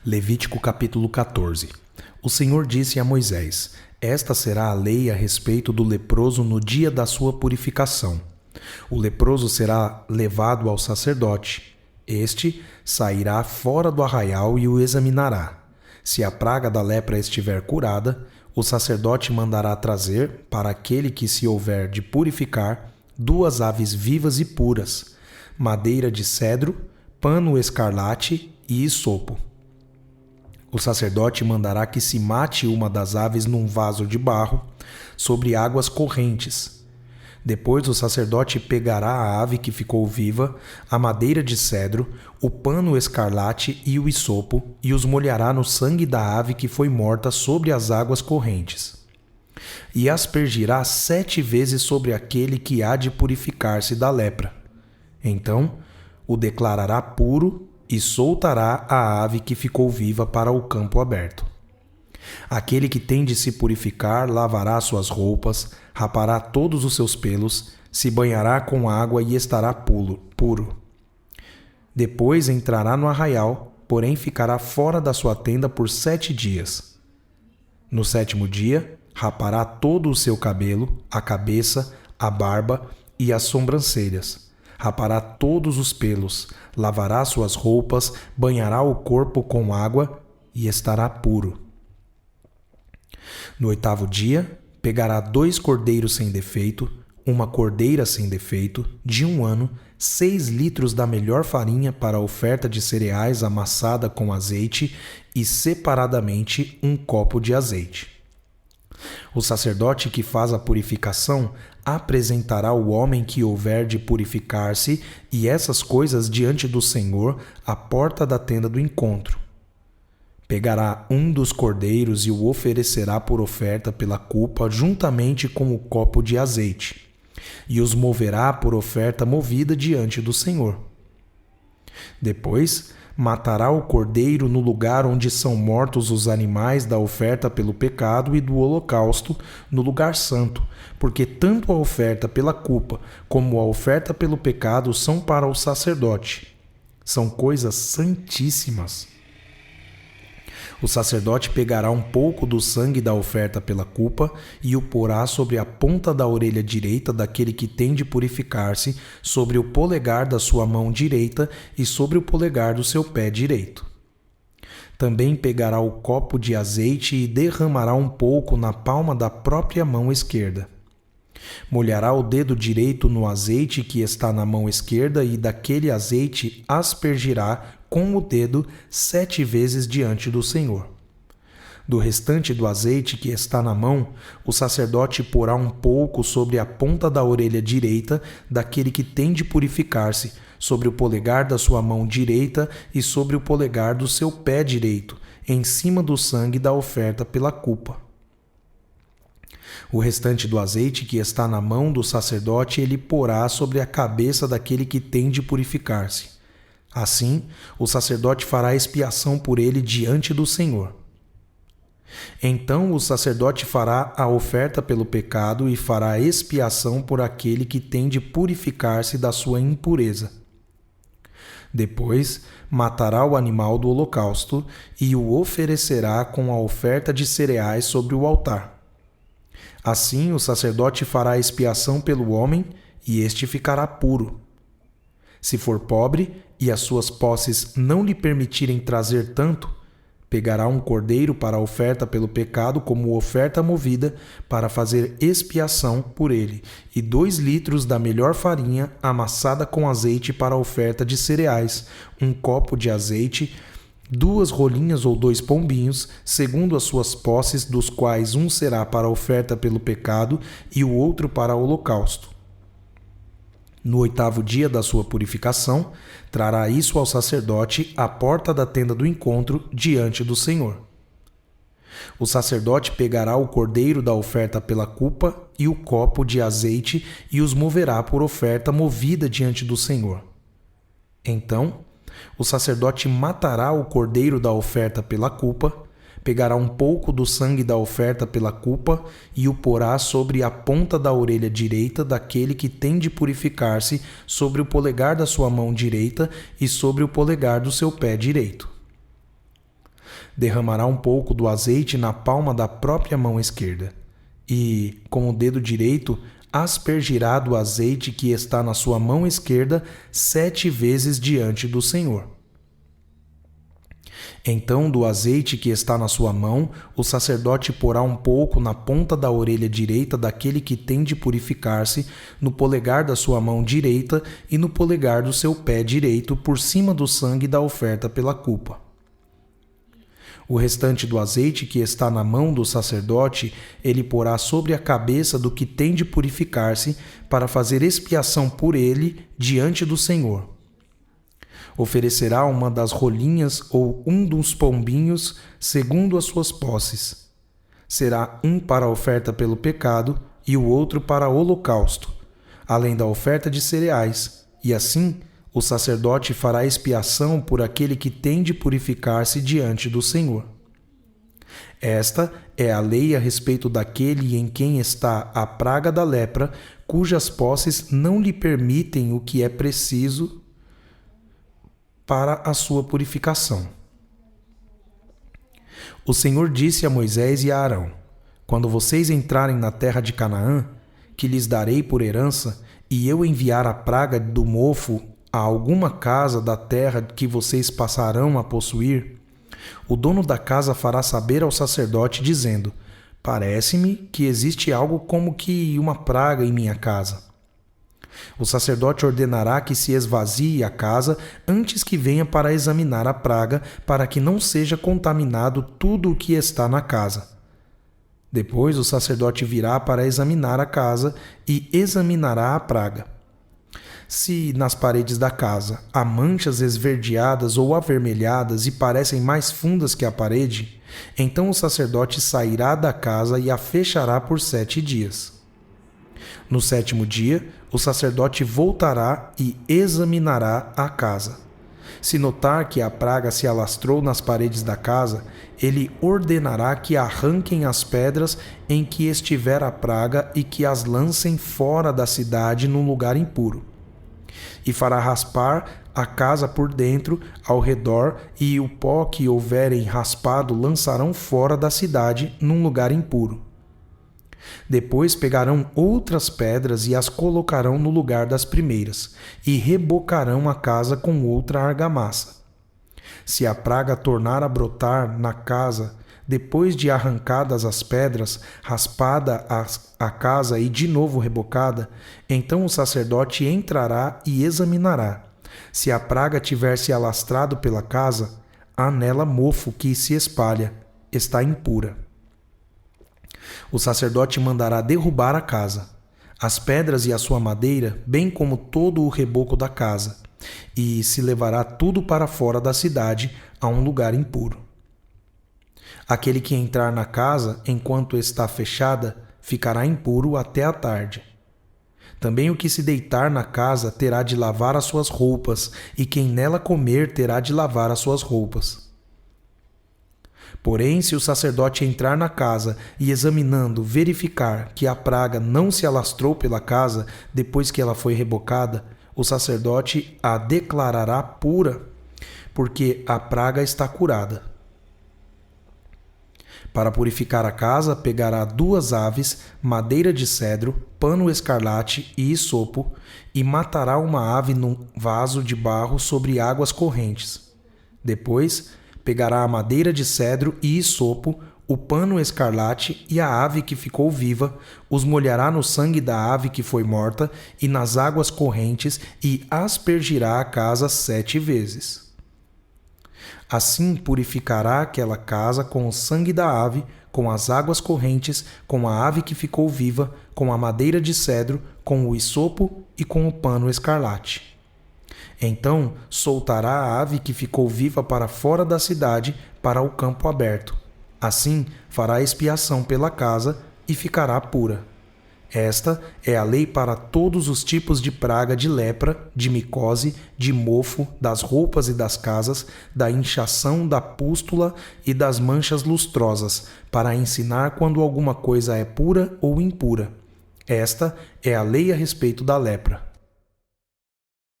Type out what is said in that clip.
Levítico capítulo 14. O Senhor disse a Moisés: Esta será a lei a respeito do leproso no dia da sua purificação. O leproso será levado ao sacerdote. Este sairá fora do arraial e o examinará. Se a praga da lepra estiver curada, o sacerdote mandará trazer, para aquele que se houver de purificar, 2 aves vivas e puras, madeira de cedro, pano escarlate e hisopo. O sacerdote mandará que se mate uma das aves num vaso de barro, sobre águas correntes. Depois o sacerdote pegará a ave que ficou viva, a madeira de cedro, o pano escarlate e o hisopo, e os molhará no sangue da ave que foi morta sobre as águas correntes. E aspergirá 7 vezes sobre aquele que há de purificar-se da lepra. Então o declarará puro e soltará a ave que ficou viva para o campo aberto. Aquele que tem de se purificar lavará suas roupas, rapará todos os seus pelos, se banhará com água e estará puro. Depois entrará no arraial, porém ficará fora da sua tenda por 7 dias. No 7º dia, rapará todo o seu cabelo, a cabeça, a barba e as sobrancelhas. Rapará todos os pelos, lavará suas roupas, banhará o corpo com água e estará puro. No 8º dia, pegará 2 cordeiros sem defeito, uma cordeira sem defeito, de 1 ano, 6 litros da melhor farinha para a oferta de cereais amassada com azeite e separadamente 1 copo de azeite. O sacerdote que faz a purificação apresentará o homem que houver de purificar-se e essas coisas diante do Senhor à porta da tenda do encontro. Pegará um dos cordeiros e o oferecerá por oferta pela culpa juntamente com o copo de azeite, e os moverá por oferta movida diante do Senhor. Depois matará o cordeiro no lugar onde são mortos os animais da oferta pelo pecado e do holocausto, no lugar santo, porque tanto a oferta pela culpa como a oferta pelo pecado são para o sacerdote. São coisas santíssimas. O sacerdote pegará um pouco do sangue da oferta pela culpa e o porá sobre a ponta da orelha direita daquele que tem de purificar-se, sobre o polegar da sua mão direita e sobre o polegar do seu pé direito. Também pegará o copo de azeite e derramará um pouco na palma da própria mão esquerda. Molhará o dedo direito no azeite que está na mão esquerda e daquele azeite aspergirá com o dedo 7 vezes diante do Senhor. Do restante do azeite que está na mão, o sacerdote porá um pouco sobre a ponta da orelha direita daquele que tem de purificar-se, sobre o polegar da sua mão direita e sobre o polegar do seu pé direito, em cima do sangue da oferta pela culpa. O restante do azeite que está na mão do sacerdote ele porá sobre a cabeça daquele que tem de purificar-se. Assim, o sacerdote fará expiação por ele diante do Senhor. Então o sacerdote fará a oferta pelo pecado e fará expiação por aquele que tem de purificar-se da sua impureza. Depois, matará o animal do holocausto e o oferecerá com a oferta de cereais sobre o altar. Assim o sacerdote fará expiação pelo homem e este ficará puro. Se for pobre e as suas posses não lhe permitirem trazer tanto, pegará um cordeiro para a oferta pelo pecado como oferta movida para fazer expiação por ele, e 2 litros da melhor farinha amassada com azeite para a oferta de cereais, 1 copo de azeite, 2 rolinhas ou 2 pombinhos, segundo as suas posses, dos quais um será para a oferta pelo pecado e o outro para o holocausto. No 8º dia da sua purificação, trará isso ao sacerdote à porta da tenda do encontro diante do Senhor. O sacerdote pegará o cordeiro da oferta pela culpa e o copo de azeite e os moverá por oferta movida diante do Senhor. Então, o sacerdote matará o cordeiro da oferta pela culpa, pegará um pouco do sangue da oferta pela culpa e o porá sobre a ponta da orelha direita daquele que tem de purificar-se, sobre o polegar da sua mão direita e sobre o polegar do seu pé direito. Derramará um pouco do azeite na palma da própria mão esquerda e, com o dedo direito, aspergirá do azeite que está na sua mão esquerda 7 vezes diante do Senhor. Então, do azeite que está na sua mão, o sacerdote porá um pouco na ponta da orelha direita daquele que tem de purificar-se, no polegar da sua mão direita e no polegar do seu pé direito, por cima do sangue da oferta pela culpa. O restante do azeite que está na mão do sacerdote, ele porá sobre a cabeça do que tem de purificar-se, para fazer expiação por ele diante do Senhor. Oferecerá uma das rolinhas ou um dos pombinhos, segundo as suas posses. Será um para a oferta pelo pecado e o outro para o holocausto, além da oferta de cereais, e assim o sacerdote fará expiação por aquele que tem de purificar-se diante do Senhor. Esta é a lei a respeito daquele em quem está a praga da lepra, cujas posses não lhe permitem o que é preciso para a sua purificação. O Senhor disse a Moisés e a Arão: quando vocês entrarem na terra de Canaã, que lhes darei por herança, e eu enviar a praga do mofo a alguma casa da terra que vocês passarão a possuir, o dono da casa fará saber ao sacerdote, dizendo: parece-me que existe algo como que uma praga em minha casa. O sacerdote ordenará que se esvazie a casa antes que venha para examinar a praga, para que não seja contaminado tudo o que está na casa. Depois o sacerdote virá para examinar a casa e examinará a praga. Se nas paredes da casa há manchas esverdeadas ou avermelhadas e parecem mais fundas que a parede, então o sacerdote sairá da casa e a fechará por 7 dias. No 7º dia, o sacerdote voltará e examinará a casa. Se notar que a praga se alastrou nas paredes da casa, ele ordenará que arranquem as pedras em que estiver a praga e que as lancem fora da cidade num lugar impuro. E fará raspar a casa por dentro, ao redor, e o pó que houverem raspado lançarão fora da cidade num lugar impuro. Depois pegarão outras pedras e as colocarão no lugar das primeiras, e rebocarão a casa com outra argamassa. Se a praga tornar a brotar na casa, depois de arrancadas as pedras, raspada a casa e de novo rebocada, então o sacerdote entrará e examinará. Se a praga tiver se alastrado pela casa, há nela mofo que se espalha, está impura. O sacerdote mandará derrubar a casa, as pedras e a sua madeira, bem como todo o reboco da casa, e se levará tudo para fora da cidade, a um lugar impuro. Aquele que entrar na casa enquanto está fechada ficará impuro até a tarde. Também o que se deitar na casa terá de lavar as suas roupas, e quem nela comer terá de lavar as suas roupas. Porém, se o sacerdote entrar na casa e, examinando, verificar que a praga não se alastrou pela casa depois que ela foi rebocada, o sacerdote a declarará pura, porque a praga está curada. Para purificar a casa, pegará 2 aves, madeira de cedro, pano escarlate e isopo, e matará uma ave num vaso de barro sobre águas correntes. Depois, pegará a madeira de cedro e isopo, o pano escarlate e a ave que ficou viva, os molhará no sangue da ave que foi morta e nas águas correntes, e aspergirá a casa 7 vezes. Assim purificará aquela casa com o sangue da ave, com as águas correntes, com a ave que ficou viva, com a madeira de cedro, com o isopo e com o pano escarlate. Então soltará a ave que ficou viva para fora da cidade, para o campo aberto. Assim fará expiação pela casa e ficará pura. Esta é a lei para todos os tipos de praga de lepra, de micose, de mofo, das roupas e das casas, da inchação, da pústula e das manchas lustrosas, para ensinar quando alguma coisa é pura ou impura. Esta é a lei a respeito da lepra.